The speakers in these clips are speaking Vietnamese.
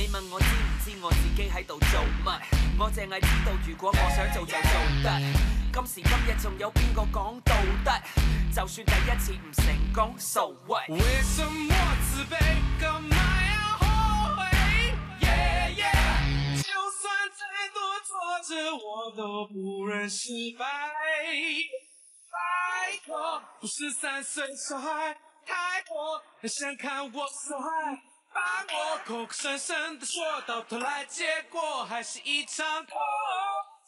你問我知唔知我自己喺度做乜？我淨係知道如果我想做就做得。今時今日仲有邊個講道德？就算第一次唔成功 ，so what？ 為什麼自卑？幹嘛要後悔？Yeah yeah， 就算再多挫折，我都不認失敗。拜託，不是3歲小孩，太多人想看我受害。把我口口聲聲的說到頭來，結果還是一場空。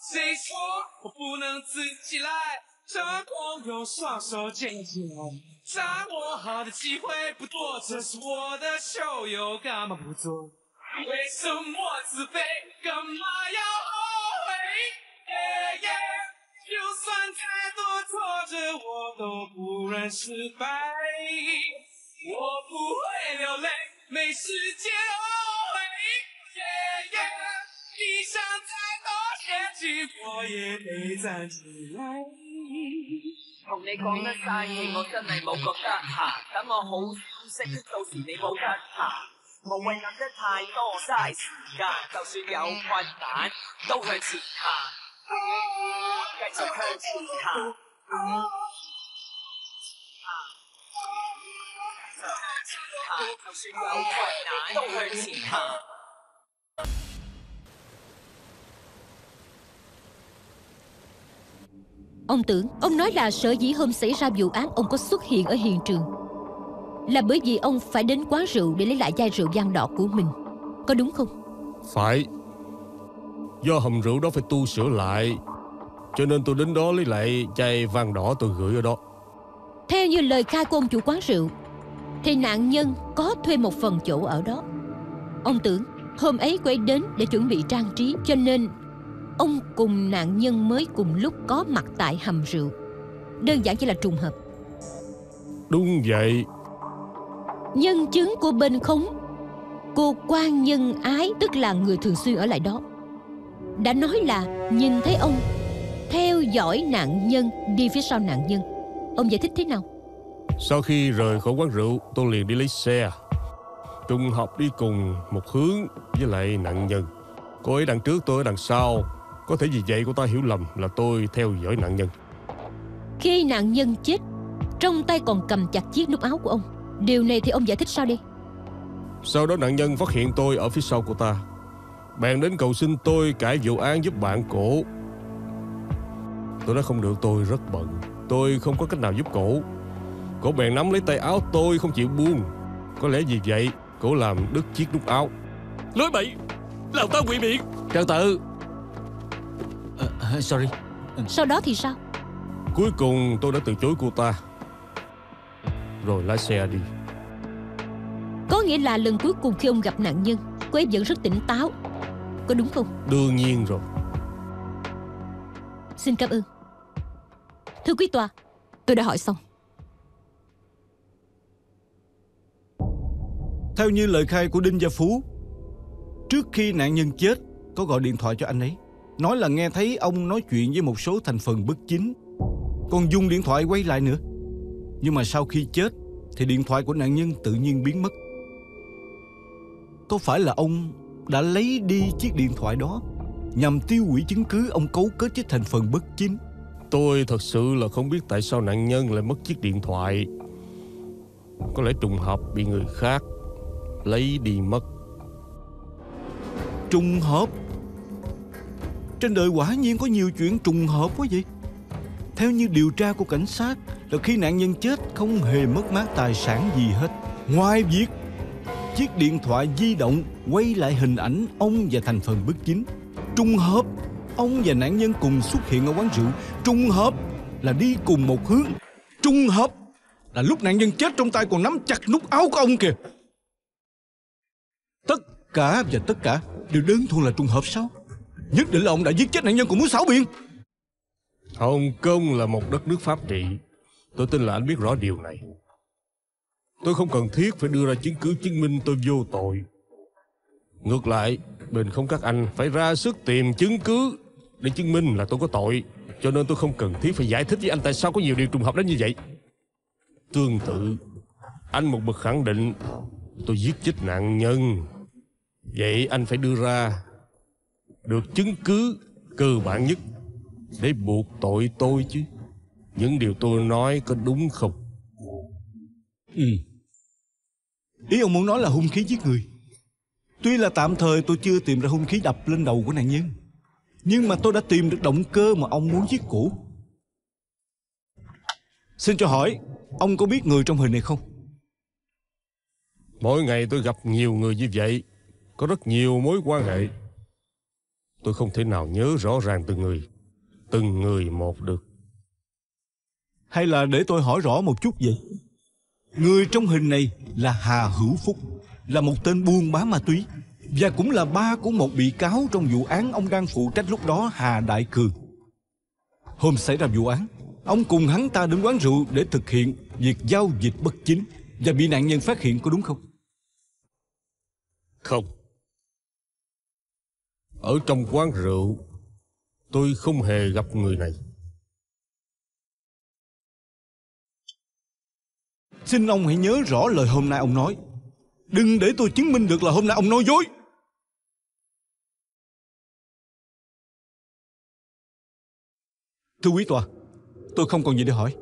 誰說我不能自己來？成功用雙手牽起來，掌握好的機會不多，這是我的秀，又幹嘛不做？為什麼自卑？幹嘛要後悔？Yeah yeah， 就算太多挫折，我都不認失敗。我不會流淚。沒時間後悔 ，yeah yeah， 地上再多陷阱，我也得站起來。同你講得晒氣，我真係冇覺得嚇。等我好消息，到時你冇得查。無謂諗得太多，嘥時間。就算有困難，都向前行，繼續向前行。就算有困難，都向前行。Ông tưởng, ông nói là sở dĩ hôm xảy ra vụ án ông có xuất hiện ở hiện trường là bởi vì ông phải đến quán rượu để lấy lại chai rượu vang đỏ của mình, có đúng không? Phải. Do hầm rượu đó phải tu sửa lại, cho nên tôi đến đó lấy lại chai vang đỏ tôi gửi ở đó. Theo như lời khai của ông chủ quán rượu thì nạn nhân có thuê một phần chỗ ở đó. Ông tưởng hôm ấy cô ấy đến để chuẩn bị trang trí, cho nên ông cùng nạn nhân mới cùng lúc có mặt tại hầm rượu. Đơn giản chỉ là trùng hợp. Đúng vậy. Nhân chứng của bên khống, cô Quan Nhân Ái, tức là người thường xuyên ở lại đó, đã nói là nhìn thấy ông theo dõi nạn nhân đi phía sau nạn nhân. Ông giải thích thế nào? Sau khi rời khỏi quán rượu, tôi liền đi lấy xe, trùng hợp đi cùng một hướng với lại nạn nhân. Cô ấy đằng trước, tôi ở đằng sau. Có thể vì vậy cô ta hiểu lầm là tôi theo dõi nạn nhân. Khi nạn nhân chết, trong tay còn cầm chặt chiếc nút áo của ông. Điều này thì ông giải thích sao đi? Sau đó nạn nhân phát hiện tôi ở phía sau cô ta, bèn đến cầu xin tôi cãi vụ án giúp bạn cổ. Tôi nói không được, tôi rất bận, tôi không có cách nào giúp cổ. Cổ bèn nắm lấy tay áo tôi không chịu buông. Có lẽ vì vậy cổ làm đứt chiếc nút áo. Nói bậy, làm tao quỵ miệng. Trần Tự. Sorry. Sau đó thì sao? Cuối cùng tôi đã từ chối cô ta, rồi lái xe đi. Có nghĩa là lần cuối cùng khi ông gặp nạn nhân, cô ấy vẫn rất tỉnh táo, có đúng không? Đương nhiên rồi. Xin cảm ơn. Thưa quý tòa, tôi đã hỏi xong. Theo như lời khai của Đinh Gia Phú, trước khi nạn nhân chết có gọi điện thoại cho anh ấy, nói là nghe thấy ông nói chuyện với một số thành phần bất chính, còn dùng điện thoại quay lại nữa. Nhưng mà sau khi chết thì điện thoại của nạn nhân tự nhiên biến mất. Có phải là ông đã lấy đi chiếc điện thoại đó nhằm tiêu hủy chứng cứ ông cấu kết với thành phần bất chính? Tôi thật sự là không biết tại sao nạn nhân lại mất chiếc điện thoại. Có lẽ trùng hợp bị người khác lấy đi mất. Trùng hợp? Trên đời quả nhiên có nhiều chuyện trùng hợp quá vậy. Theo như điều tra của cảnh sát là khi nạn nhân chết không hề mất mát tài sản gì hết, ngoài việc chiếc điện thoại di động quay lại hình ảnh ông và thành phần bất chính. Trùng hợp ông và nạn nhân cùng xuất hiện ở quán rượu. Trùng hợp là đi cùng một hướng. Trùng hợp là lúc nạn nhân chết trong tay còn nắm chặt nút áo của ông kìa. Tất cả và tất cả đều đơn thuần là trùng hợp sao? Nhất định là ông đã giết chết nạn nhân còn muốn xảo biện. Hồng Kông là một đất nước pháp trị. Tôi tin là anh biết rõ điều này. Tôi không cần thiết phải đưa ra chứng cứ chứng minh tôi vô tội. Ngược lại, bên không các anh phải ra sức tìm chứng cứ để chứng minh là tôi có tội. Cho nên tôi không cần thiết phải giải thích với anh tại sao có nhiều điều trùng hợp đến như vậy. Tương tự, anh một mực khẳng định tôi giết chết nạn nhân, Vậy anh phải đưa ra được chứng cứ cơ bản nhất để buộc tội tôi chứ. Những điều tôi nói có đúng không? Ý ông muốn nói là hung khí giết người. Tuy là tạm thời tôi chưa tìm ra hung khí đập lên đầu của nạn nhân, nhưng mà tôi đã tìm được động cơ mà ông muốn giết cổ. Xin cho hỏi, ông có biết người trong hình này không? Mỗi ngày tôi gặp nhiều người như vậy, có rất nhiều mối quan hệ. Tôi không thể nào nhớ rõ ràng từng người một được. Hay là để tôi hỏi rõ một chút vậy? Người trong hình này là Hà Hữu Phúc, là một tên buôn bán ma túy, và cũng là ba của một bị cáo trong vụ án ông đang phụ trách lúc đó, Hà Đại Cường. Hôm xảy ra vụ án, ông cùng hắn ta đến quán rượu để thực hiện việc giao dịch bất chính và bị nạn nhân phát hiện, có đúng không? Không. Ở trong quán rượu, tôi không hề gặp người này. Xin ông hãy nhớ rõ lời hôm nay ông nói. Đừng để tôi chứng minh được là hôm nay ông nói dối. Thưa quý tòa, tôi không còn gì để hỏi.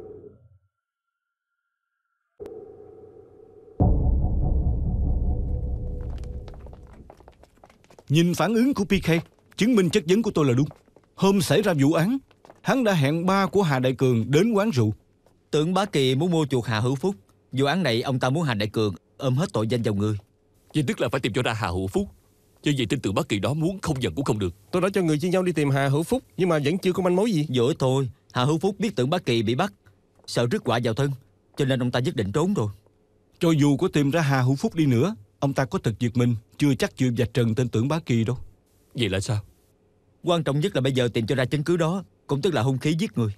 Nhìn phản ứng của PK, chứng minh chất vấn của tôi là đúng. Hôm xảy ra vụ án, hắn đã hẹn ba của Hà Đại Cường đến quán rượu. Tưởng Bá Kỳ muốn mua chuộc Hà Hữu Phúc. Vụ án này ông ta muốn Hà Đại Cường ôm hết tội danh vào người. Vậy tức là phải tìm cho ra Hà Hữu Phúc. Như vậy tin tưởng Bá Kỳ đó muốn không nhận cũng không được. Tôi đã cho người chia nhau đi tìm Hà Hữu Phúc, nhưng mà vẫn chưa có manh mối gì. Dỗi thôi, Hà Hữu Phúc biết Tưởng Bá Kỳ bị bắt, sợ rước họa vào thân, cho nên ông ta nhất định trốn rồi. Cho dù có tìm ra Hà Hữu Phúc đi nữa, ông ta có thực giật mình, chưa chắc chịu vạch trần tên Tưởng Bá Kỳ đâu. Vậy là sao? Quan trọng nhất là bây giờ tìm cho ra chứng cứ đó, cũng tức là hung khí giết người.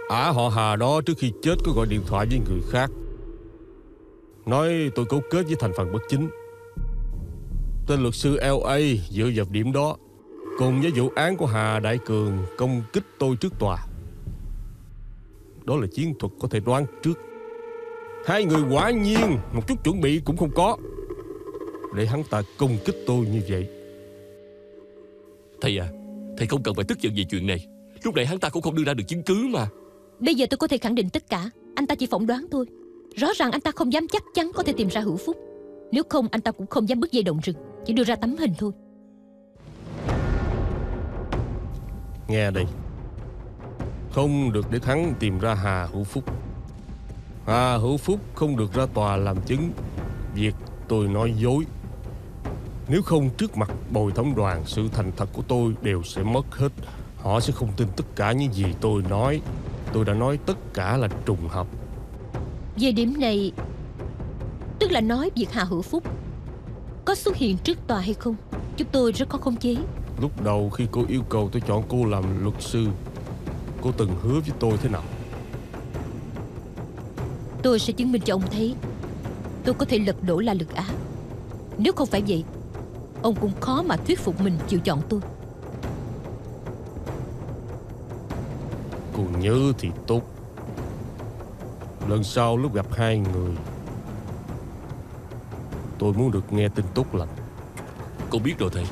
Họ Hà đó trước khi chết có gọi điện thoại với người khác, nói tôi cấu kết với thành phần bất chính. Tên luật sư LA dựa vào điểm đó, cùng với vụ án của Hà Đại Cường công kích tôi trước tòa. Đó là chiến thuật có thể đoán trước. Hai người quả nhiên một chút chuẩn bị cũng không có để hắn ta công kích tôi như vậy. Thầy à, thầy không cần phải tức giận về chuyện này. Lúc này hắn ta cũng không đưa ra được chứng cứ mà. Bây giờ tôi có thể khẳng định tất cả. Anh ta chỉ phỏng đoán thôi. Rõ ràng anh ta không dám chắc chắn có thể tìm ra Hữu Phúc. Nếu không anh ta cũng không dám bứt dây động rừng, chỉ đưa ra tấm hình thôi. Nghe đây, không được để hắn tìm ra Hà Hữu Phúc. Hà Hữu Phúc không được ra tòa làm chứng việc tôi nói dối. Nếu không, trước mặt bồi thẩm đoàn, sự thành thật của tôi đều sẽ mất hết. Họ sẽ không tin tất cả những gì tôi nói. Tôi đã nói tất cả là trùng hợp. Về điểm này, tức là nói việc Hà Hữu Phúc có xuất hiện trước tòa hay không, chúng tôi rất khó khống chế. Lúc đầu khi cô yêu cầu tôi chọn cô làm luật sư, cô từng hứa với tôi thế nào? Tôi sẽ chứng minh cho ông thấy tôi có thể lật đổ La Lực Á. Nếu không phải vậy, ông cũng khó mà thuyết phục mình chịu chọn tôi. Cô nhớ thì tốt. Lần sau lúc gặp hai người, tôi muốn được nghe tin tốt lành. Cô biết rồi thầy.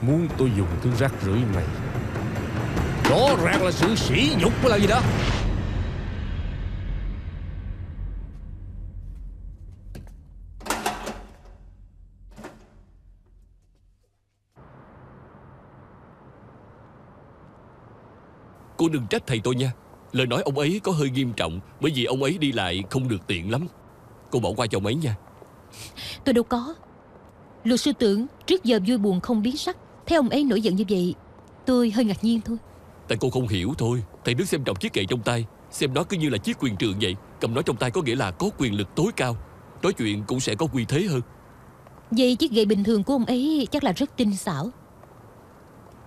Muốn tôi dùng thứ rác rưởi này, rõ ràng là sự sỉ nhục mới là gì đó. Cô đừng trách thầy tôi nha. Lời nói ông ấy có hơi nghiêm trọng, bởi vì ông ấy đi lại không được tiện lắm. Cô bỏ qua cho ông ấy nha. Tôi đâu có. Luật sư Tưởng trước giờ vui buồn không biến sắc. Thấy ông ấy nổi giận như vậy, tôi hơi ngạc nhiên thôi. Tại cô không hiểu thôi. Thầy đứng xem trọng chiếc gậy trong tay, xem nó cứ như là chiếc quyền trượng vậy. Cầm nó trong tay có nghĩa là có quyền lực tối cao. Nói chuyện cũng sẽ có uy thế hơn. Vậy chiếc gậy bình thường của ông ấy chắc là rất tinh xảo.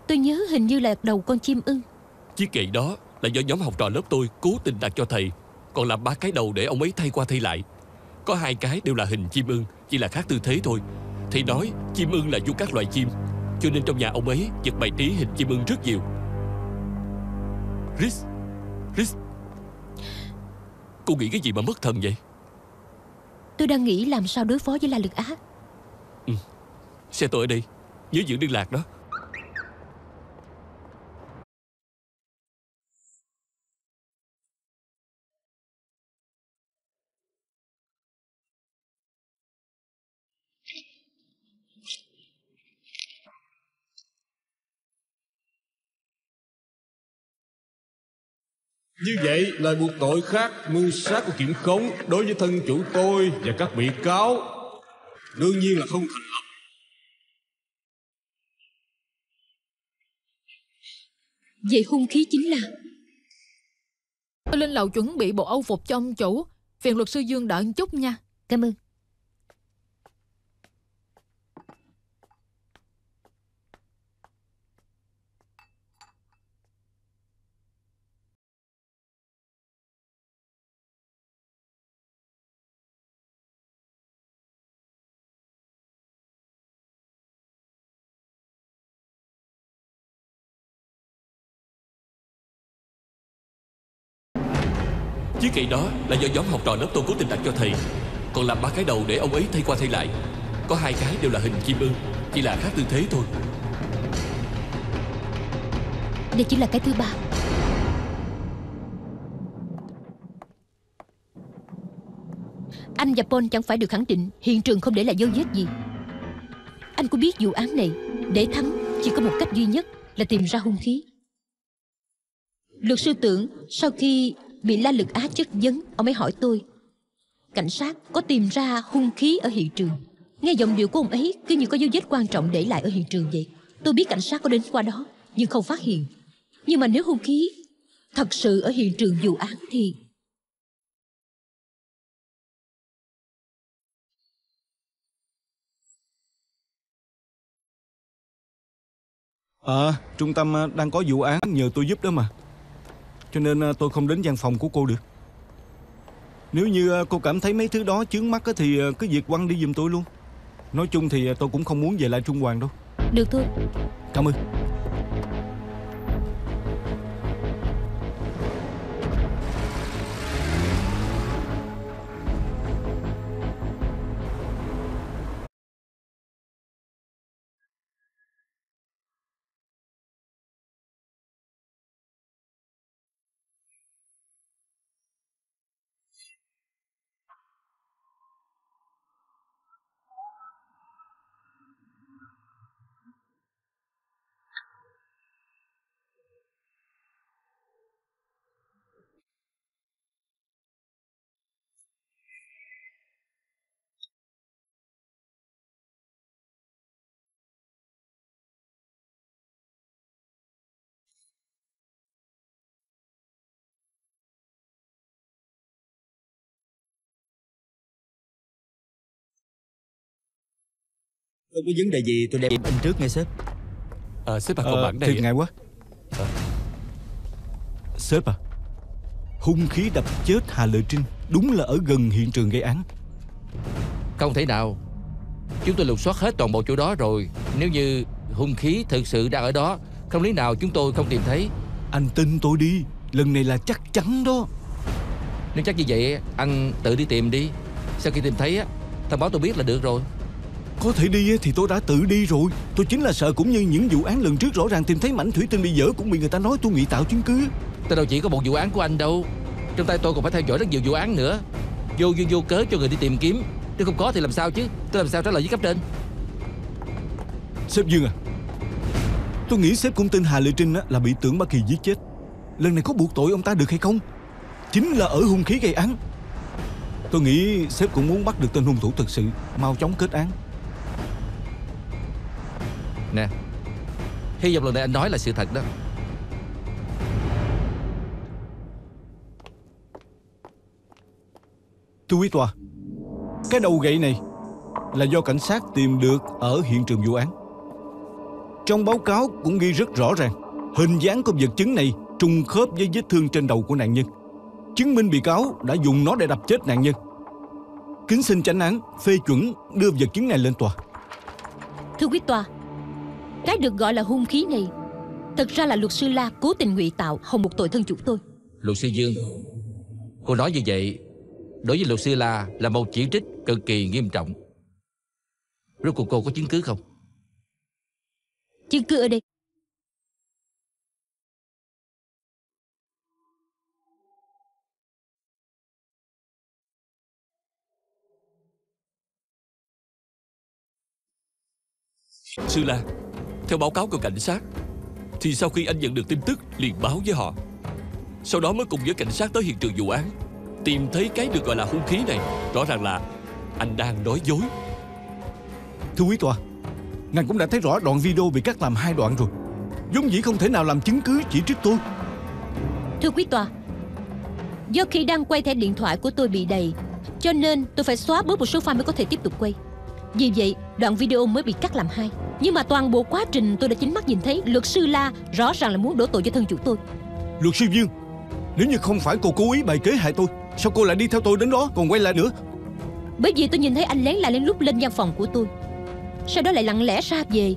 Tôi nhớ hình như là đầu con chim ưng. Chiếc gậy đó là do nhóm học trò lớp tôi cố tình đặt cho thầy. Còn làm 3 cái đầu để ông ấy thay qua thay lại. Có 2 cái đều là hình chim ưng, chỉ là khác tư thế thôi. Thầy nói chim ưng là vua các loài chim, cho nên trong nhà ông ấy vật bày trí hình chim ưng rất nhiều. Rhys, Cô nghĩ cái gì mà mất thần vậy? Tôi đang nghĩ làm sao đối phó với La Lực Á. Xe tôi ở đây, nhớ giữ liên lạc đó. Như vậy lời buộc tội khác mưu sát của kiểm khống đối với thân chủ tôi và các bị cáo đương nhiên là không thành lập. Vậy hung khí chính là... Tôi lên lầu chuẩn bị bộ âu phục cho ông chủ. Phiền luật sư Dương đợi một chút nha. Cảm ơn. Chiếc gậy đó là do nhóm học trò lớp tôi cố tình đặt cho thầy. Còn làm 3 cái đầu để ông ấy thay qua thay lại. Có 2 cái đều là hình chim ưng, chỉ là khác tư thế thôi. Đây chỉ là cái thứ 3. Anh và Paul chẳng phải được khẳng định hiện trường không để lại dấu vết gì. Anh có biết vụ án này để thắng chỉ có một cách duy nhất là tìm ra hung khí. Luật sư tưởng sau khi bị La Lực Á chất vấn, ông ấy hỏi tôi cảnh sát có tìm ra hung khí ở hiện trường. Nghe giọng điệu của ông ấy cứ như có dấu vết quan trọng để lại ở hiện trường vậy. Tôi biết cảnh sát có đến qua đó nhưng không phát hiện. Nhưng mà nếu hung khí thật sự ở hiện trường vụ án thì... Trung tâm đang có vụ án nhờ tôi giúp đó mà. Cho nên tôi không đến văn phòng của cô được. Nếu như cô cảm thấy mấy thứ đó chướng mắt thì cứ việc quăng đi giùm tôi luôn. Nói chung thì tôi cũng không muốn về lại Trung Hoàng đâu. Được thôi. Cảm ơn. Không có vấn đề gì tôi đem in trước nghe sếp. Sếp còn bản đây. Thiệt ngại quá. Sếp à, hung khí đập chết Hà Lợi Trinh đúng là ở gần hiện trường gây án. Không thể nào. Chúng tôi lục soát hết toàn bộ chỗ đó rồi. Nếu như hung khí thực sự đang ở đó, không lý nào chúng tôi không tìm thấy. Anh tin tôi đi, lần này là chắc chắn đó. Nếu chắc như vậy, anh tự đi tìm đi. Sau khi tìm thấy á, thông báo tôi biết là được rồi. Có thể đi thì tôi đã tự đi rồi. Tôi chính là sợ cũng như những vụ án lần trước rõ ràng tìm thấy mảnh thủy tinh bị dở cũng bị người ta nói tôi ngụy tạo chứng cứ. Tôi đâu chỉ có một vụ án của anh đâu. Trong tay tôi còn phải theo dõi rất nhiều vụ án nữa. Vô duyên vô cớ cho người đi tìm kiếm. Nếu không có thì làm sao chứ? Tôi làm sao trả lời với cấp trên? Sếp Dương à, tôi nghĩ sếp cũng tin Hà Lợi Trinh là bị Tưởng Bá Kỳ giết chết. Lần này có buộc tội ông ta được hay không? Chính là ở hung khí gây án. Tôi nghĩ sếp cũng muốn bắt được tên hung thủ thực sự, mau chóng kết án. Nè, hy vọng lần này anh nói là sự thật đó. Thưa quý tòa, cái đầu gậy này là do cảnh sát tìm được ở hiện trường vụ án. Trong báo cáo cũng ghi rất rõ ràng hình dáng của vật chứng này trùng khớp với vết thương trên đầu của nạn nhân, chứng minh bị cáo đã dùng nó để đập chết nạn nhân. Kính xin chánh án phê chuẩn đưa vật chứng này lên tòa. Thưa quý tòa, cái được gọi là hung khí này thật ra là luật sư La cố tình ngụy tạo hòng buộc tội thân chủ tôi. Luật sư Dương, Cô nói như vậy đối với luật sư là một chỉ trích cực kỳ nghiêm trọng. Rốt cuộc cô có chứng cứ không? Chứng cứ ở đây. Sư La, theo báo cáo của cảnh sát thì sau khi anh nhận được tin tức liền báo với họ, sau đó mới cùng với cảnh sát tới hiện trường vụ án, tìm thấy cái được gọi là hung khí này. Rõ ràng là anh đang nói dối. Thưa quý tòa, ngài cũng đã thấy rõ đoạn video bị cắt làm 2 đoạn rồi. Vốn dĩ không thể nào làm chứng cứ chỉ trích tôi. Thưa quý tòa, do khi đang quay thẻ điện thoại của tôi bị đầy, cho nên tôi phải xóa bớt một số file mới có thể tiếp tục quay. Vì vậy đoạn video mới bị cắt làm 2. Nhưng mà toàn bộ quá trình tôi đã chính mắt nhìn thấy. Luật sư La rõ ràng là muốn đổ tội cho thân chủ tôi. Luật sư Dương, nếu như không phải cô cố ý bày kế hại tôi, sao cô lại đi theo tôi đến đó còn quay lại nữa? Bởi vì tôi nhìn thấy anh lén la lén lút lên văn phòng của tôi, sau đó lại lặng lẽ ra về.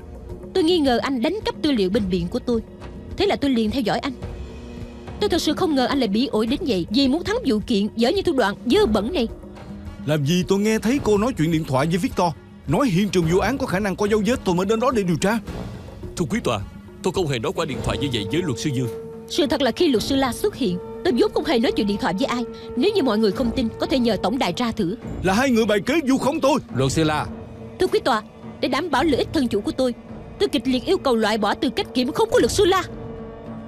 Tôi nghi ngờ anh đánh cắp tư liệu bên viện của tôi, thế là tôi liền theo dõi anh. Tôi thật sự không ngờ anh lại bị ổi đến vậy, vì muốn thắng vụ kiện dở như thủ đoạn dơ bẩn này. Làm gì tôi nghe thấy cô nói chuyện điện thoại với Victor, nói hiện trường vụ án có khả năng có dấu vết, tôi mới đến đó để điều tra. Thưa quý tòa, tôi không hề nói qua điện thoại như vậy với luật sư Dương. Sự thật là khi luật sư La xuất hiện, tôi vốn không hề nói chuyện điện thoại với ai. Nếu như mọi người không tin, có thể nhờ tổng đài tra thử. Là 2 người bày kế vu khống tôi. Luật sư La, Thưa quý tòa, để đảm bảo lợi ích thân chủ của tôi kịch liệt yêu cầu loại bỏ tư cách kiểm khống của luật sư La.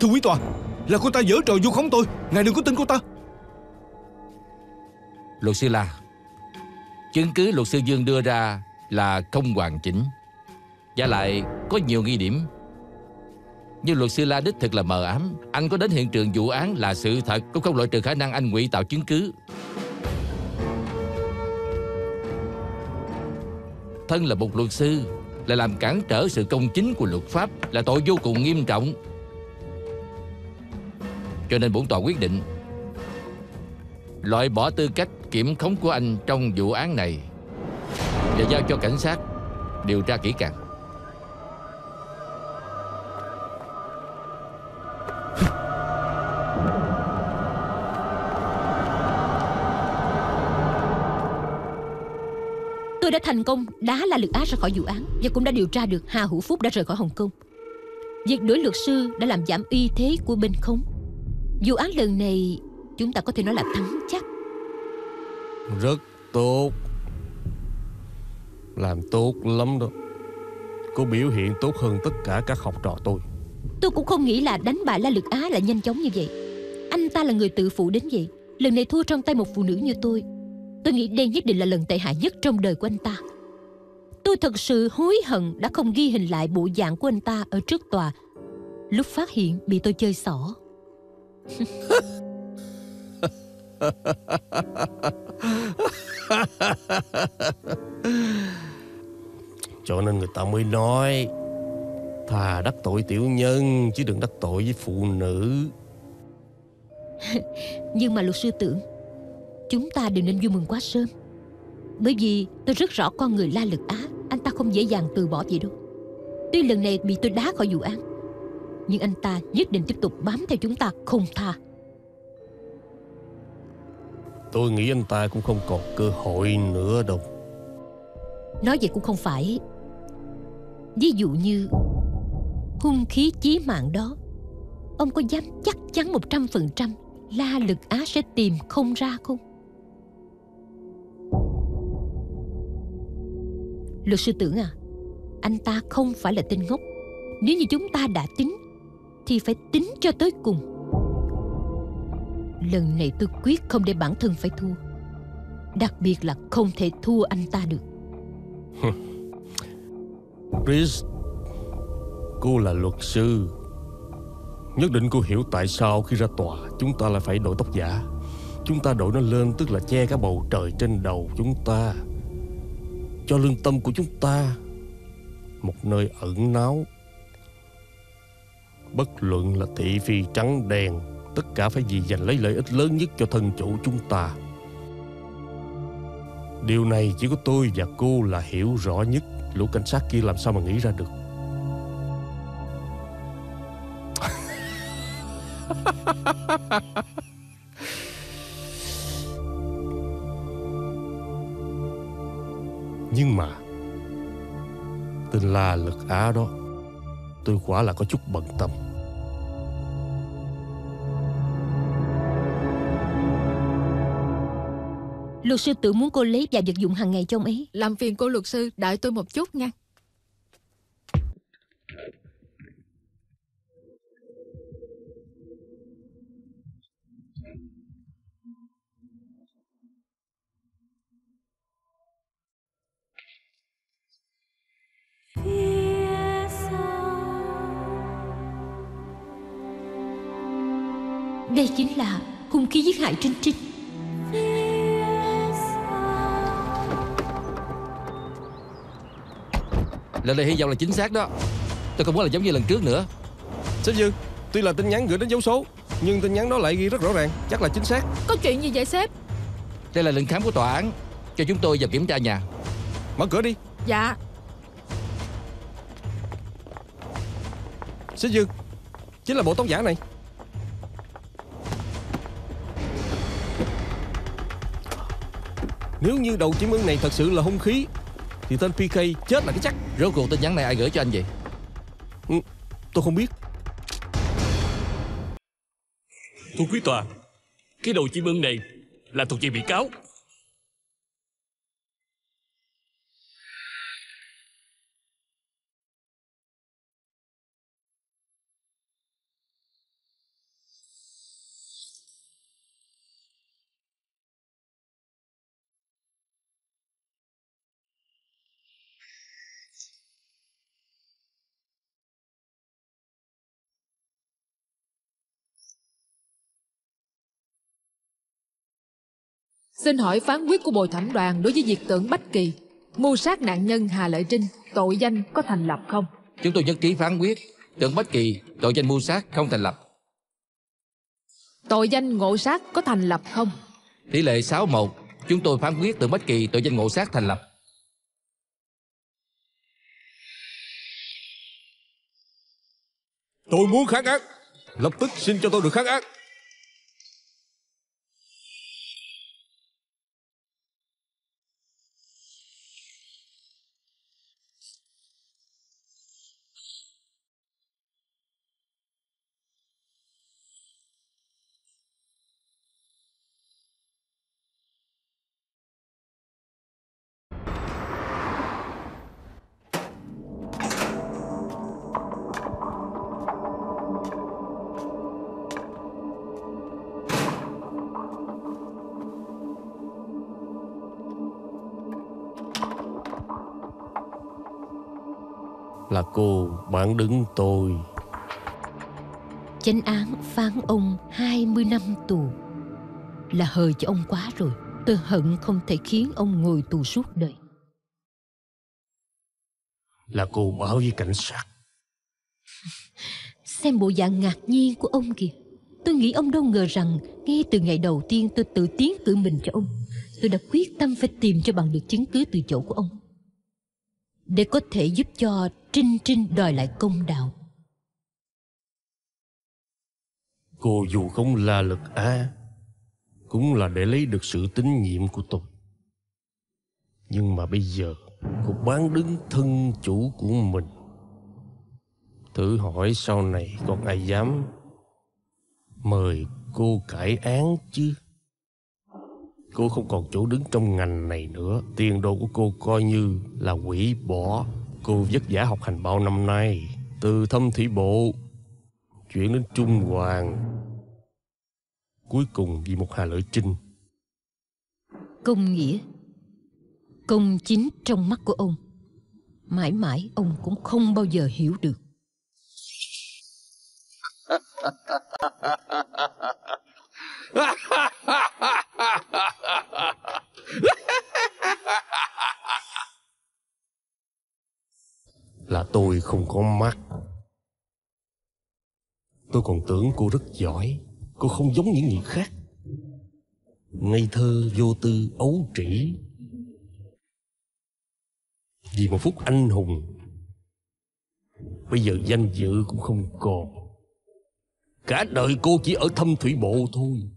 Thưa quý tòa, là cô ta giở trò vu khống tôi, ngài đừng có tin cô ta. luật sư La, chứng cứ luật sư Dương đưa ra là không hoàn chỉnh, và lại có nhiều nghi điểm. Như luật sư La đích thực là mờ ám. Anh có đến hiện trường vụ án là sự thật, cũng không loại trừ khả năng anh ngụy tạo chứng cứ. Thân là một luật sư, lại làm cản trở sự công chính của luật pháp là tội vô cùng nghiêm trọng. Cho nên bổn tòa quyết định loại bỏ tư cách kiểm khống của anh trong vụ án này và giao cho cảnh sát điều tra kỹ càng. Tôi đã thành công đá La Lực Á ra khỏi vụ án, và cũng đã điều tra được Hà Hữu Phúc đã rời khỏi Hồng Kông. Việc đuổi luật sư đã làm giảm uy thế của bên khống. Vụ án lần này chúng ta có thể nói là thắng chắc. Rất tốt. Làm tốt lắm đó. Cô biểu hiện tốt hơn tất cả các học trò tôi. Tôi cũng không nghĩ là đánh bại La Lực Á lại nhanh chóng như vậy. Anh ta là người tự phụ đến vậy. Lần này thua trong tay một phụ nữ như tôi nghĩ đây nhất định là lần tệ hại nhất trong đời của anh ta. Tôi thật sự hối hận đã không ghi hình lại bộ dạng của anh ta ở trước tòa lúc phát hiện bị tôi chơi xỏ. Cho nên người ta mới nói thà đắc tội tiểu nhân chứ đừng đắc tội với phụ nữ. Nhưng mà luật sư Tưởng, chúng ta đừng nên vui mừng quá sớm. Bởi vì tôi rất rõ con người La Lực Á, anh ta không dễ dàng từ bỏ vậy đâu. Tuy lần này bị tôi đá khỏi vụ án, nhưng anh ta nhất định tiếp tục bám theo chúng ta không tha. Tôi nghĩ anh ta cũng không còn cơ hội nữa đâu. Nói vậy cũng không phải. Ví dụ như hung khí chí mạng đó, ông có dám chắc chắn 100% La Lực Á sẽ tìm không ra không? Luật sư Tưởng à, anh ta không phải là tên ngốc. Nếu như chúng ta đã tính thì phải tính cho tới cùng. Lần này tôi quyết không để bản thân phải thua, đặc biệt là không thể thua anh ta được. Chris, cô là luật sư, nhất định cô hiểu tại sao khi ra tòa chúng ta lại phải đội tóc giả. Chúng ta đội nó lên tức là che cả bầu trời trên đầu chúng ta, cho lương tâm của chúng ta một nơi ẩn náu. Bất luận là thị phi trắng đen, tất cả phải vì giành lấy lợi ích lớn nhất cho thân chủ chúng ta. Điều này chỉ có tôi và cô là hiểu rõ nhất. Lũ cảnh sát kia làm sao mà nghĩ ra được. Nhưng mà tên La Lực Á đó, tôi quả là có chút bận tâm. Luật sư tự muốn cô lấy vài vật dụng hàng ngày cho ông ấy. Làm phiền cô luật sư đợi tôi một chút nha. Đây chính là hung khí giết hại Trinh Trinh. Lần này hy vọng là chính xác đó. Tôi không muốn là giống như lần trước nữa. Sếp Dương, tuy là tin nhắn gửi đến dấu số, nhưng tin nhắn đó lại ghi rất rõ ràng, chắc là chính xác. Có chuyện gì vậy sếp? Đây là lệnh khám của tòa án, cho chúng tôi vào kiểm tra nhà. Mở cửa đi. Dạ. Sếp Dương, chính là bộ tóc giả này. Nếu như đầu chim ưng này thật sự là hung khí thì tên PK chết là cái chắc. Rốt cuộc tin nhắn này ai gửi cho anh vậy? Tôi không biết. Thưa quý tòa, cái đầu chim ưng này là thuộc về bị cáo. Xin hỏi phán quyết của bồi thẩm đoàn đối với việc Tưởng Bách Kỳ mưu sát nạn nhân Hà Lợi Trinh, tội danh có thành lập không? Chúng tôi nhất trí phán quyết Tưởng Bách Kỳ tội danh mưu sát không thành lập. Tội danh ngộ sát có thành lập không? Tỷ lệ 6-1, chúng tôi phán quyết Tưởng Bách Kỳ tội danh ngộ sát thành lập. Tôi muốn kháng án. Lập tức xin cho tôi được kháng án. Là cô bán đứng tôi. Chánh án phán ông 20 năm tù là hời cho ông quá rồi. Tôi hận không thể khiến ông ngồi tù suốt đời. Là cô báo với cảnh sát. Xem bộ dạng ngạc nhiên của ông kìa. Tôi nghĩ ông đâu ngờ rằng ngay từ ngày đầu tiên tôi tự tiến cử mình cho ông, tôi đã quyết tâm phải tìm cho bằng được chứng cứ từ chỗ của ông, để có thể giúp cho Trinh Trinh đòi lại công đạo. Cô dù không La Lực Á cũng là để lấy được sự tín nhiệm của tôi. Nhưng mà bây giờ cô bán đứng thân chủ của mình. Thử hỏi sau này còn ai dám mời cô cải án chứ? Cô không còn chỗ đứng trong ngành này nữa. Tiền đồ của cô coi như là hủy bỏ. Cô vất vả học hành bao năm nay, từ thâm thủy bộ chuyển đến Trung Hoàng, cuối cùng vì một Hà Lợi Trinh. Công nghĩa, công chính trong mắt của ông, mãi mãi ông cũng không bao giờ hiểu được. Là tôi không có mắt. Tôi còn tưởng cô rất giỏi. Cô không giống những người khác, ngây thơ vô tư ấu trĩ. Vì một phút anh hùng, bây giờ danh dự cũng không còn. Cả đời cô chỉ ở thâm thủy bộ thôi.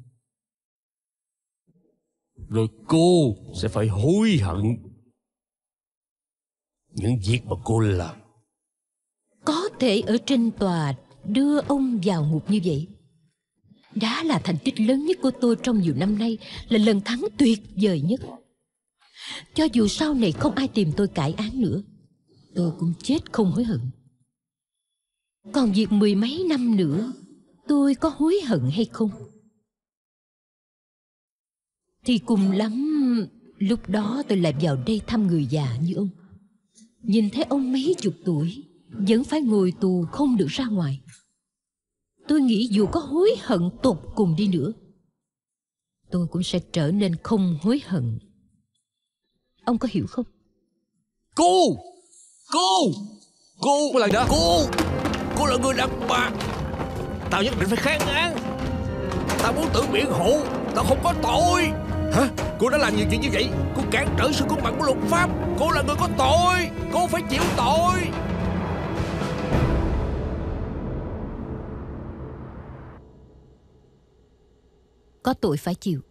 Rồi cô sẽ phải hối hận những việc mà cô làm. Có thể ở trên tòa đưa ông vào ngục như vậy đã là thành tích lớn nhất của tôi trong nhiều năm nay, là lần thắng tuyệt vời nhất. Cho dù sau này không ai tìm tôi cải án nữa, tôi cũng chết không hối hận. Còn việc 10 mấy năm nữa tôi có hối hận hay không thì cùng lắm lúc đó tôi lại vào đây thăm người già như ông. Nhìn thấy ông mấy chục tuổi vẫn phải ngồi tù không được ra ngoài, tôi nghĩ dù có hối hận tột cùng đi nữa, tôi cũng sẽ trở nên không hối hận. Ông có hiểu không? Cô là đó. Cô là người đàn bà. Tao nhất định phải kháng án. Tao muốn tự biện hộ. Tao không có tội. Hả? Cô đã làm nhiều chuyện như vậy. Cô cản trở sự công bằng của luật pháp. Cô là người có tội. Cô phải chịu tội. Có tội phải chịu.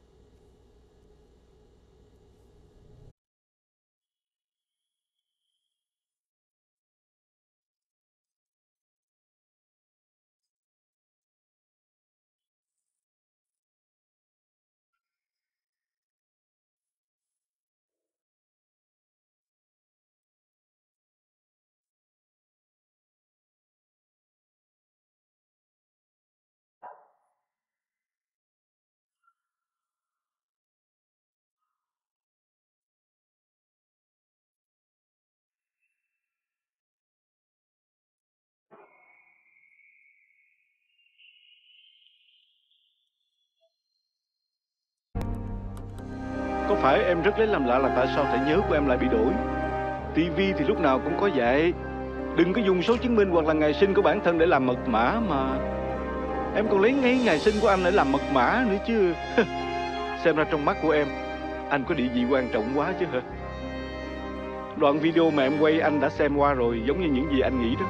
Có phải em rất lấy làm lạ là tại sao thẻ nhớ của em lại bị đổi? TV thì lúc nào cũng có dạy đừng có dùng số chứng minh hoặc là ngày sinh của bản thân để làm mật mã mà. Em còn lấy ngay ngày sinh của anh để làm mật mã nữa chứ. Xem ra trong mắt của em, anh có địa vị quan trọng quá chứ hả? Đoạn video mà em quay anh đã xem qua rồi, giống như những gì anh nghĩ đó.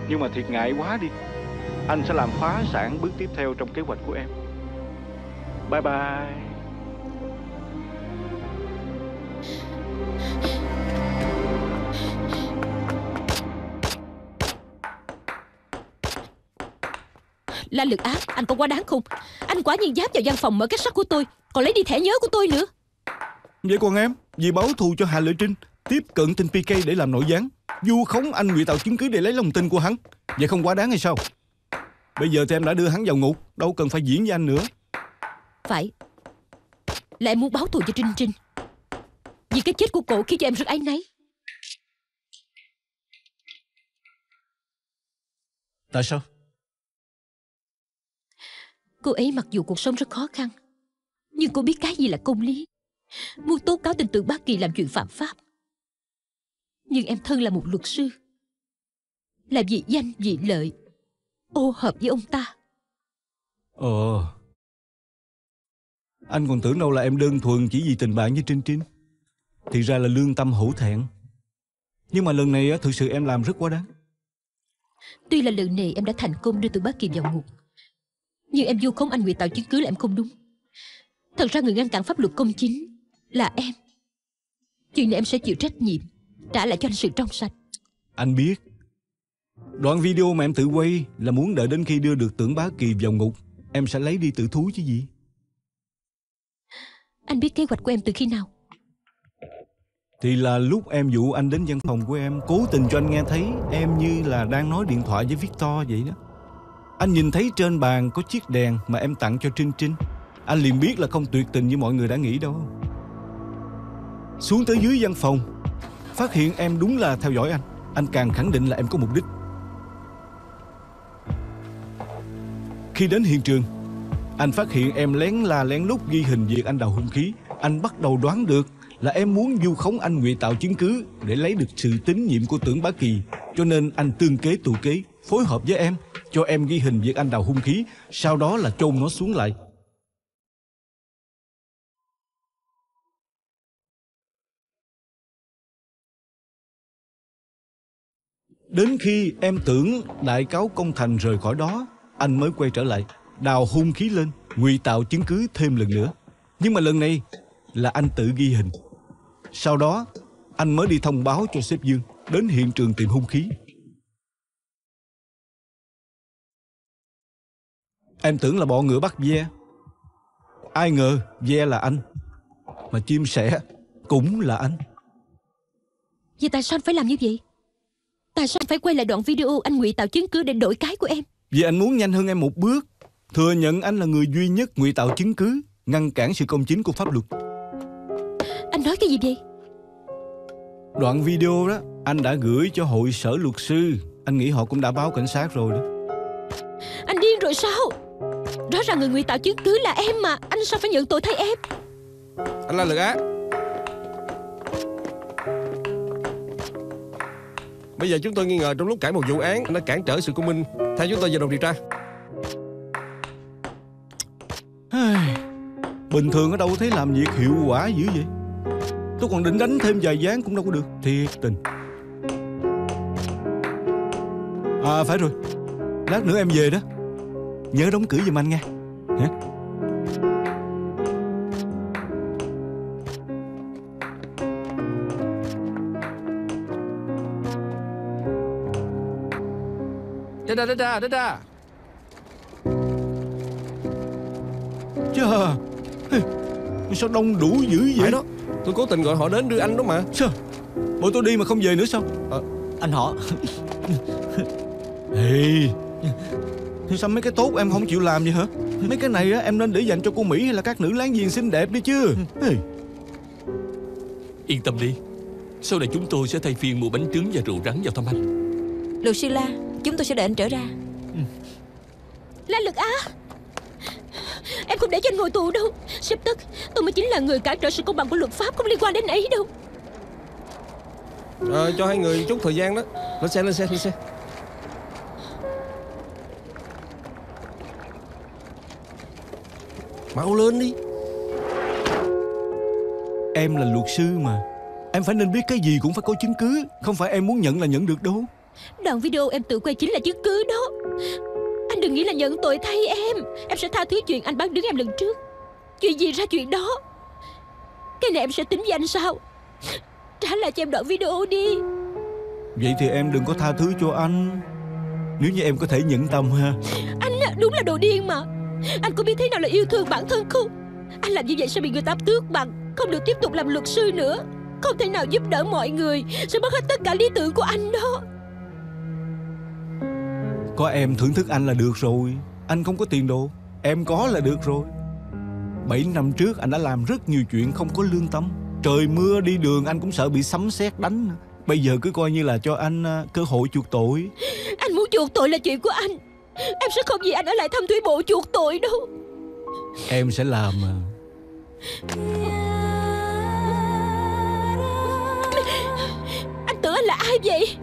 Nhưng mà thiệt ngại quá đi. Anh sẽ làm phá sản bước tiếp theo trong kế hoạch của em. Bye bye. La Lực Á, anh có quá đáng không? Anh quả nhiên dám vào văn phòng mở két sắt của tôi, còn lấy đi thẻ nhớ của tôi nữa. Vậy còn em, vì báo thù cho Hà Lợi Trinh, tiếp cận tên PK để làm nội gián, vu khống anh, ngụy tạo chứng cứ để lấy lòng tin của hắn, vậy không quá đáng hay sao? Bây giờ thì em đã đưa hắn vào ngục, đâu cần phải diễn với anh nữa. Phải, là em muốn báo thù cho Trinh Trinh, vì cái chết của cô khiến cho em rất áy náy. Tại sao? Cô ấy mặc dù cuộc sống rất khó khăn, nhưng cô biết cái gì là công lý, muốn tố cáo tên Tưởng Bá Kỳ làm chuyện phạm pháp. Nhưng em thân là một luật sư, là vì danh vì lợi, ô hợp với ông ta. Anh còn tưởng đâu là em đơn thuần chỉ vì tình bạn với Trinh Trinh. Thì ra là lương tâm hổ thẹn. Nhưng mà lần này thực sự em làm rất quá đáng. Tuy là lần này em đã thành công đưa Tưởng Bá Kỳ vào ngục, nhưng em vu khống anh, ngụy tạo chứng cứ là em không đúng. Thật ra người ngăn cản pháp luật công chính là em. Chuyện này em sẽ chịu trách nhiệm, trả lại cho anh sự trong sạch. Anh biết. Đoạn video mà em tự quay là muốn đợi đến khi đưa được Tưởng Bá Kỳ vào ngục, em sẽ lấy đi tự thú chứ gì. Anh biết kế hoạch của em từ khi nào? Thì là lúc em dụ anh đến văn phòng của em, cố tình cho anh nghe thấy em như là đang nói điện thoại với Victor vậy đó. Anh nhìn thấy trên bàn có chiếc đèn mà em tặng cho Trinh Trinh. Anh liền biết là không tuyệt tình như mọi người đã nghĩ đâu. Xuống tới dưới văn phòng, phát hiện em đúng là theo dõi anh càng khẳng định là em có mục đích. Khi đến hiện trường, anh phát hiện em lén la lén lút ghi hình việc anh đào hung khí. Anh bắt đầu đoán được là em muốn vu khống anh, ngụy tạo chứng cứ để lấy được sự tín nhiệm của Tưởng Bá Kỳ. Cho nên anh tương kế tụ kế, phối hợp với em, cho em ghi hình việc anh đào hung khí, sau đó là chôn nó xuống lại. Đến khi em tưởng đại cáo công thành rời khỏi đó, anh mới quay trở lại, đào hung khí lên, ngụy tạo chứng cứ thêm lần nữa. Nhưng mà lần này là anh tự ghi hình. Sau đó Anh mới đi thông báo cho sếp Dương đến hiện trường tìm hung khí. Em tưởng là bọn ngựa bắt ve. Ai ngờ ve là anh, mà chim sẻ cũng là anh. Vậy tại sao anh phải làm như vậy? Tại sao anh phải quay lại đoạn video anh ngụy tạo chứng cứ để đổi cái của em? Vì anh muốn nhanh hơn em một bước, thừa nhận anh là người duy nhất ngụy tạo chứng cứ, ngăn cản sự công chính của pháp luật. Anh nói cái gì vậy? Đoạn video đó anh đã gửi cho hội sở luật sư. Anh nghĩ họ cũng đã báo cảnh sát rồi đó. Anh điên rồi sao? Rõ ràng người ngụy tạo chứng cứ là em mà. Anh sao phải nhận tội thay em? Anh La Lực Á, bây giờ chúng tôi nghi ngờ trong lúc cãi một vụ án anh đã cản trở sự công minh. Theo chúng tôi vào đồn điều tra. Bình thường ở đâu thấy làm việc hiệu quả dữ vậy. Tôi còn định đánh thêm vài ván cũng đâu có được. Thiệt tình. À phải rồi, lát nữa em về đó, nhớ đóng cửa giùm anh nha. Hả? Đến ra. Chà, sao đông đủ dữ vậy? Phải đó, tôi cố tình gọi họ đến đưa anh đó mà. Sao? Bộ tôi đi mà không về nữa sao? Anh họ. Ê, thì sao mấy cái tốt em không chịu làm vậy hả? Mấy cái này á em nên để dành cho cô Mỹ hay là các nữ láng giềng xinh đẹp đi chứ. Ê. Yên tâm đi, sau này chúng tôi sẽ thay phiên mua bánh trứng và rượu rắn vào thăm anh. Luật sư La, chúng tôi sẽ đợi anh trở ra. La Lực Á, em không để cho anh ngồi tù đâu. Sếp Tất, tôi mới chính là người cản trở sự công bằng của luật pháp, không liên quan đến ấy đâu. Cho hai người chút thời gian đó. Lên xe. Mau lên đi. Em là luật sư mà, em phải nên biết cái gì cũng phải có chứng cứ. Không phải em muốn nhận là nhận được đâu. Đoạn video em tự quay chính là chứng cứ đó. Anh đừng nghĩ là nhận tội thay em. Em sẽ tha thứ chuyện anh bán đứng em lần trước. Chuyện gì ra chuyện đó. Cái này em sẽ tính với anh sau. Trả lại cho em đoạn video đi. Vậy thì em đừng có tha thứ cho anh. Nếu như em có thể nhẫn tâm ha. Anh đúng là đồ điên mà. Anh có biết thế nào là yêu thương bản thân không? Anh làm như vậy sẽ bị người ta tước bằng, không được tiếp tục làm luật sư nữa, không thể nào giúp đỡ mọi người, sẽ mất hết tất cả lý tưởng của anh đó. Có em thưởng thức anh là được rồi. Anh không có tiền đồ, em có là được rồi. 7 năm trước anh đã làm rất nhiều chuyện không có lương tâm. Trời mưa đi đường anh cũng sợ bị sấm sét đánh. Bây giờ cứ coi như là cho anh cơ hội chuộc tội. Anh muốn chuộc tội là chuyện của anh. Em sẽ không vì anh ở lại thăm thủy bộ chuộc tội đâu. Em sẽ làm mà. Anh tưởng anh là ai vậy?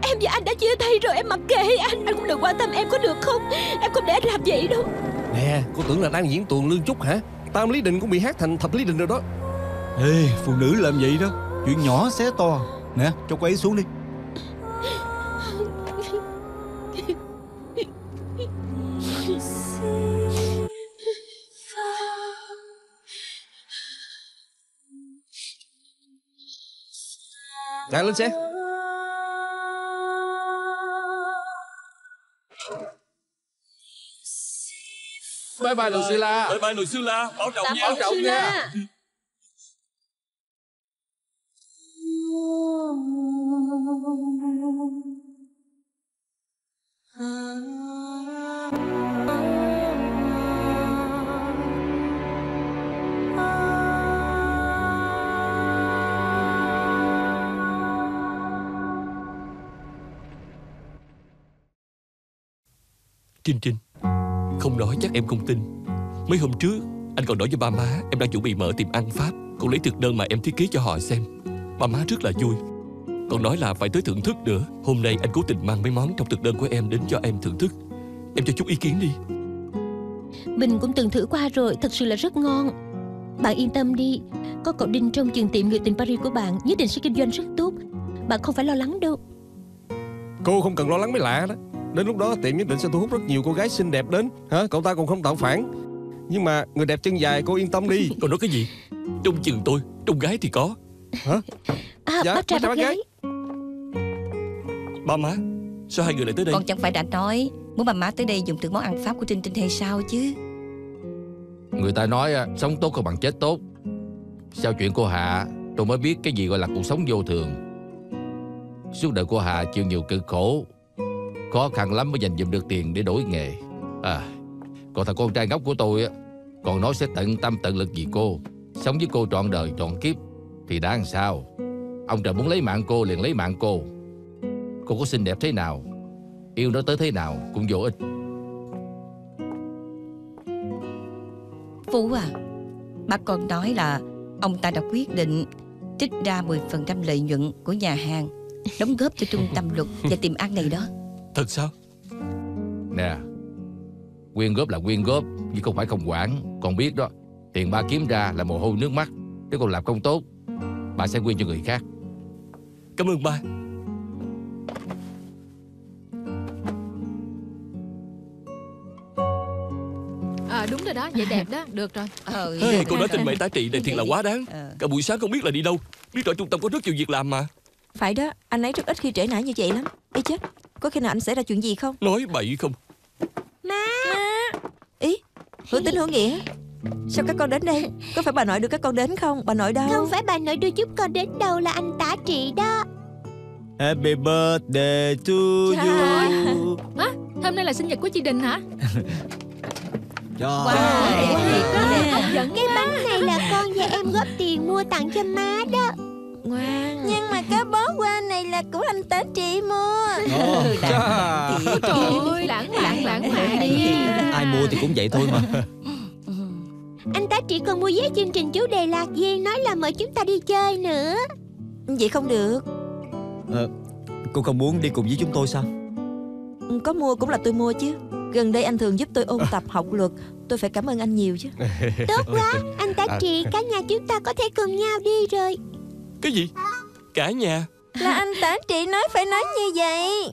Em và anh đã chia tay rồi, em mặc kệ anh. Anh cũng đừng quan tâm em có được không? Em không để anh làm vậy đâu. Nè, cô tưởng là đang diễn tuồng Lương Trúc hả? Tam Lý Định cũng bị hát thành Thập Lý Định rồi đó. Ê, phụ nữ làm vậy đó, chuyện nhỏ xé to. Nè, cho cô ấy xuống đi. Lên xe. Bye bye luật sư La. Bye bye luật sư La, bảo trọng nha. Bảo trọng nha. Trinh, không nói chắc em không tin. Mấy hôm trước anh còn nói với ba má em đang chuẩn bị mở tiệm ăn Pháp, còn lấy thực đơn mà em thiết kế cho họ xem. Ba má rất là vui, còn nói là phải tới thưởng thức nữa. Hôm nay anh cố tình mang mấy món trong thực đơn của em đến cho em thưởng thức. Em cho chút ý kiến đi. Mình cũng từng thử qua rồi, thật sự là rất ngon. Bạn yên tâm đi, có cậu Đinh trong trường tiệm người tình Paris của bạn nhất định sẽ kinh doanh rất tốt. Bạn không phải lo lắng đâu. Cô không cần lo lắng mới lạ đó. Đến lúc đó tiệm nhất định sẽ thu hút rất nhiều cô gái xinh đẹp đến. Hả? Cậu ta còn không tạo phản. Nhưng mà người đẹp chân dài cô yên tâm đi. Còn nói cái gì? Trong chừng tôi, trong gái thì có. Hả? Dạ, bác trai bác gái. Ba má, sao hai người lại tới đây? Con chẳng phải đã nói muốn bà má tới đây dùng từ món ăn Pháp của Trinh Trinh hay sao chứ? Người ta nói sống tốt không bằng chết tốt. Sau chuyện cô Hạ, tôi mới biết cái gì gọi là cuộc sống vô thường. Suốt đời cô Hạ chịu nhiều cực khổ, khó khăn lắm mới dành dụm được tiền để đổi nghề. Còn thằng con trai ngốc của tôi còn nói sẽ tận tâm tận lực vì cô, sống với cô trọn đời trọn kiếp. Thì đã làm sao? Ông trời muốn lấy mạng cô liền lấy mạng cô. Cô có xinh đẹp thế nào, yêu nó tới thế nào cũng vô ích. Phú à, bác còn nói là ông ta đã quyết định trích ra 10% lợi nhuận của nhà hàng đóng góp cho trung tâm luật và tiệm ăn này đó. Thật sao? Nè, quyên góp là quyên góp, chứ không phải không quản. Con biết đó, tiền ba kiếm ra là mồ hôi nước mắt. Nếu con làm công tốt, ba sẽ quyên cho người khác. Cảm ơn ba. Đúng rồi đó, vậy đẹp đó, được rồi. Hey, cô nói tin mẹ tá trị này thiệt là quá đáng. Cả buổi sáng không biết là đi đâu. Biết rõ trung tâm có rất nhiều việc làm mà. Phải đó, anh ấy rất ít khi trễ nải như vậy lắm. Ý chết, có khi nào anh xảy ra chuyện gì không? Nói bậy không? Má. Ý, hữu tính hữu nghĩa. Sao các con đến đây? Có phải bà nội đưa các con đến không? Bà nội đâu? Không phải bà nội đưa chúng con đến đâu, là anh tá trị đó. Happy birthday to you. Hôm nay là sinh nhật của chị Đình hả? Wow, cái bánh này là con và em góp tiền mua tặng cho má đó. Ngoan. Nhưng mà cái bó hoa này là của anh tá trị mua. Trời ơi, lãng mạn đi. Ai mua thì cũng vậy thôi mà. Anh tá trị còn mua vé chương trình Chủ đề Lạc Viên, nói là mời chúng ta đi chơi nữa. Vậy không được. Cô không muốn đi cùng với chúng tôi sao? Có mua cũng là tôi mua chứ. Gần đây anh thường giúp tôi ôn tập học luật. Tôi phải cảm ơn anh nhiều chứ. Tốt quá, anh tá trị, cả nhà chúng ta có thể cùng nhau đi rồi. Cái gì? Cả nhà? Là anh tá trị nói phải nói như vậy.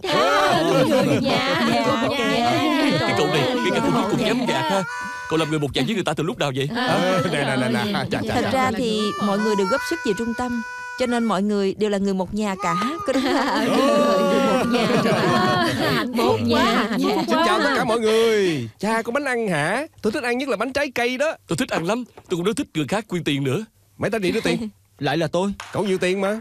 Cái cậu này, cái không biết cùng dám gạt ha. Cậu làm người một dạng với người ta từ lúc nào vậy? Nè. Thật ra thì mọi người đều góp sức về trung tâm, cho nên mọi người đều là người một nhà cả. Có đúng không? Một nhà. Xin chào tất cả mọi người. Cha có bánh ăn hả? Tôi thích ăn nhất là bánh trái cây đó. Tôi thích ăn lắm. Tôi cũng rất thích người khác quyên tiền nữa. Mày tá trị đưa tiền. Lại là tôi. Cậu nhiều tiền mà.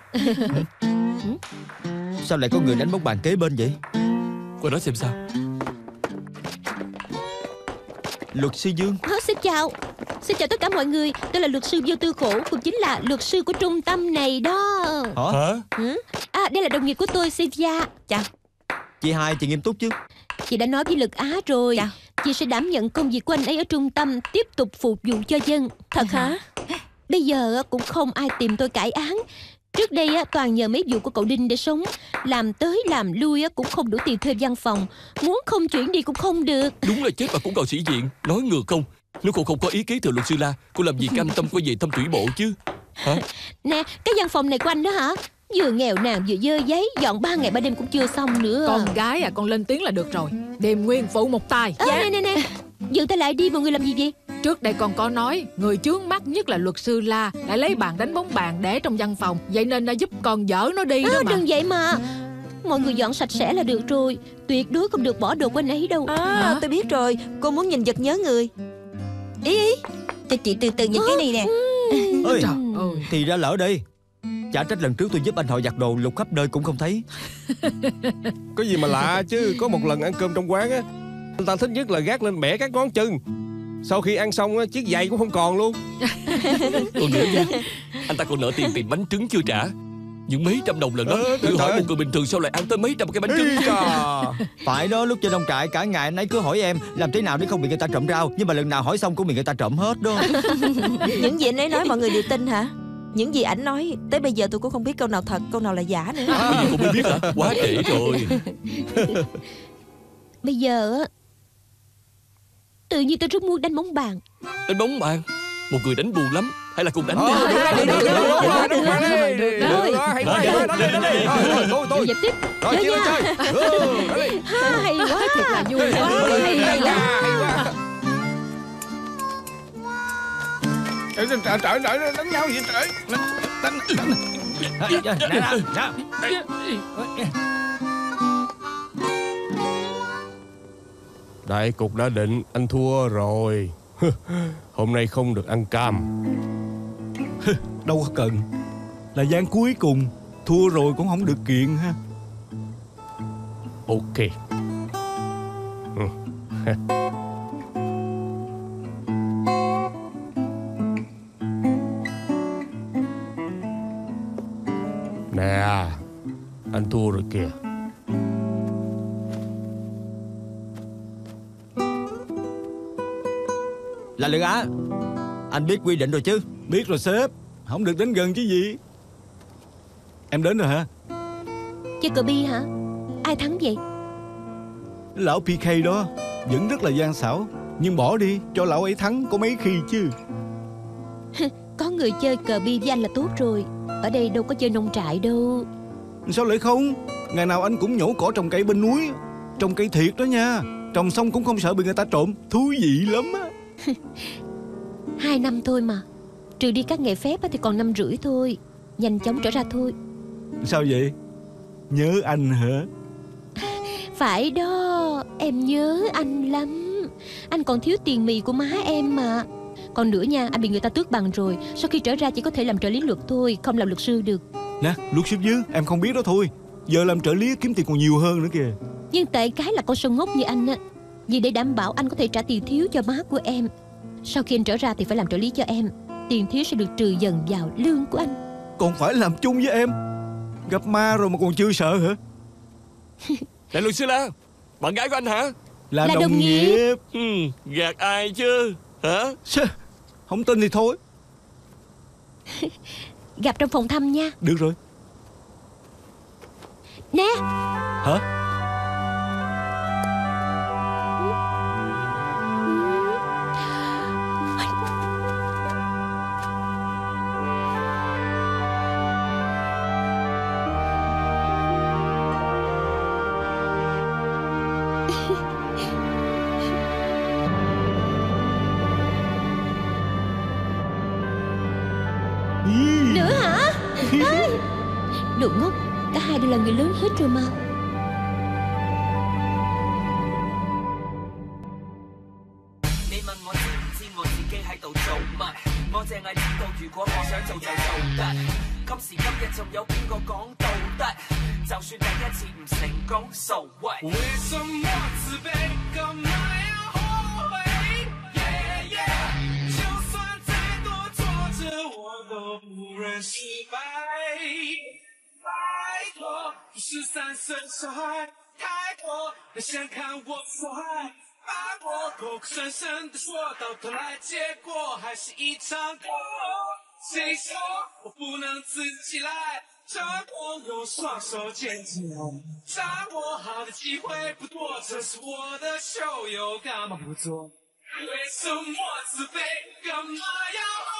Sao lại có người đánh bóng bàn kế bên vậy? Qua đó xem sao. Luật sư Dương. Xin chào tất cả mọi người. Tôi là luật sư Vô Tư Khổ, cũng chính là luật sư của trung tâm này đó. Hả? Đây là đồng nghiệp của tôi, Sylvia. Chào. Chị Hai, chị nghiêm túc chứ? Chị đã nói với Lực Á rồi. Chào. Chị sẽ đảm nhận công việc của anh ấy ở trung tâm, tiếp tục phục vụ cho dân. Thật hả? Bây giờ cũng không ai tìm tôi cải án. Trước đây toàn nhờ mấy vụ của cậu Đinh để sống. Làm tới làm lui cũng không đủ tiền thuê văn phòng. Muốn không chuyển đi cũng không được. Đúng là chết mà cũng còn sĩ diện. Nói ngược không. Nếu cô không có ý kiến từ luật sư La, cô làm gì cam tâm quay về thăm thủy bộ chứ? Hả? Nè, cái văn phòng này của anh đó hả? Vừa nghèo nàn vừa dơ giấy, dọn 3 ngày 3 đêm cũng chưa xong nữa. Con gái con lên tiếng là được rồi. Điềm nguyên phụ một tài. Nè, dừng tay lại đi, mọi người làm gì vậy? Trước đây con có nói người chướng mắt nhất là luật sư La lại lấy bàn đánh bóng bàn để trong văn phòng, vậy nên đã giúp con dỡ nó đi đó mà. Đừng vậy mà. Mọi người dọn sạch sẽ là được rồi. Tuyệt đối không được bỏ đồ của anh ấy đâu. Tôi biết rồi. Cô muốn nhìn vật nhớ người. Ý cho chị từ từ nhìn cái này nè. Ơi, thì ra lỡ đây. Chả trách lần trước tôi giúp anh họ giặt đồ lục khắp nơi cũng không thấy. Có gì mà lạ chứ. Có một lần ăn cơm trong quán á, anh ta thích nhất là gác lên bẻ các ngón chân. Sau khi ăn xong á, chiếc giày cũng không còn luôn. Còn nữa nha, anh ta còn nợ tiền bánh trứng chưa trả. Những mấy trăm đồng lần đó. Thử hỏi một người bình thường sao lại ăn tới mấy trăm cái bánh trứng. Phải đó, lúc trên nông trại cả ngày anh ấy cứ hỏi em làm thế nào để không bị người ta trộm rau. Nhưng mà lần nào hỏi xong cũng bị người ta trộm hết đó. Những gì anh ấy nói mọi người đều tin hả? Những gì ảnh nói tới bây giờ tôi cũng không biết câu nào thật, câu nào là giả nữa. Bây giờ cũng mới biết hả? Quá trễ rồi. Bây giờ tự nhiên tôi rất muốn đánh bóng bàn. Đánh bóng bàn? Một người đánh buồn lắm. Hay là cùng đánh đi. Hay quá. Tôi dẹp tiếp. Rồi chị ơi chơi. Hay quá. Thật là vui quá. Hay quá. Trời đánh nhau gì trời. Đại cục đã định, anh thua rồi. Hôm nay không được ăn cam. Đâu có cần. Là ván cuối cùng, thua rồi cũng không được kiện ha. Ok. Nè, anh thua rồi kìa. Là Lương Á, anh biết quy định rồi chứ? Biết rồi sếp, không được đến gần chứ gì. Em đến rồi hả? Chơi cờ bi hả? Ai thắng vậy? Lão PK đó vẫn rất là gian xảo, nhưng bỏ đi, cho lão ấy thắng có mấy khi chứ. Có người chơi cờ bi với anh là tốt rồi. Ở đây đâu có chơi nông trại đâu. Sao lại không? Ngày nào anh cũng nhổ cỏ trồng cây bên núi. Trồng cây thiệt đó nha. Trồng xong cũng không sợ bị người ta trộm. Thú vị lắm á. 2 năm thôi mà. Trừ đi các ngày phép thì còn 5 rưỡi thôi. Nhanh chóng trở ra thôi. Sao vậy? Nhớ anh hả? Phải đó, em nhớ anh lắm. Anh còn thiếu tiền mì của má em mà. Còn nữa nha, anh bị người ta tước bằng rồi. Sau khi trở ra chỉ có thể làm trợ lý luật thôi, không làm luật sư được. Nè, luật sư Dương, em không biết đó thôi. Giờ làm trợ lý kiếm tiền còn nhiều hơn nữa kìa. Nhưng tệ cái là con sâu ngốc như anh á. Vì để đảm bảo anh có thể trả tiền thiếu cho má của em, sau khi anh trở ra thì phải làm trợ lý cho em. Tiền thiếu sẽ được trừ dần vào lương của anh. Còn phải làm chung với em. Gặp ma rồi mà còn chưa sợ hả? Đại luật sư La, bạn gái của anh hả? Là đồng nghiệp. Gạt ai chứ hả? Không tin thì thôi. Gặp trong phòng thăm nha. Được rồi. Nè. Hả? Nữa hả? Đồ ngốc, cả hai đều là người lớn hết rồi mà.13岁小孩太多人想看我受害，把我口口声声的说，到头来结果还是一场空。谁说我不能自己来？这我用双手捡起来，掌握好的机会不多，这是我的秀，又干嘛不做？为什么自卑？干嘛要？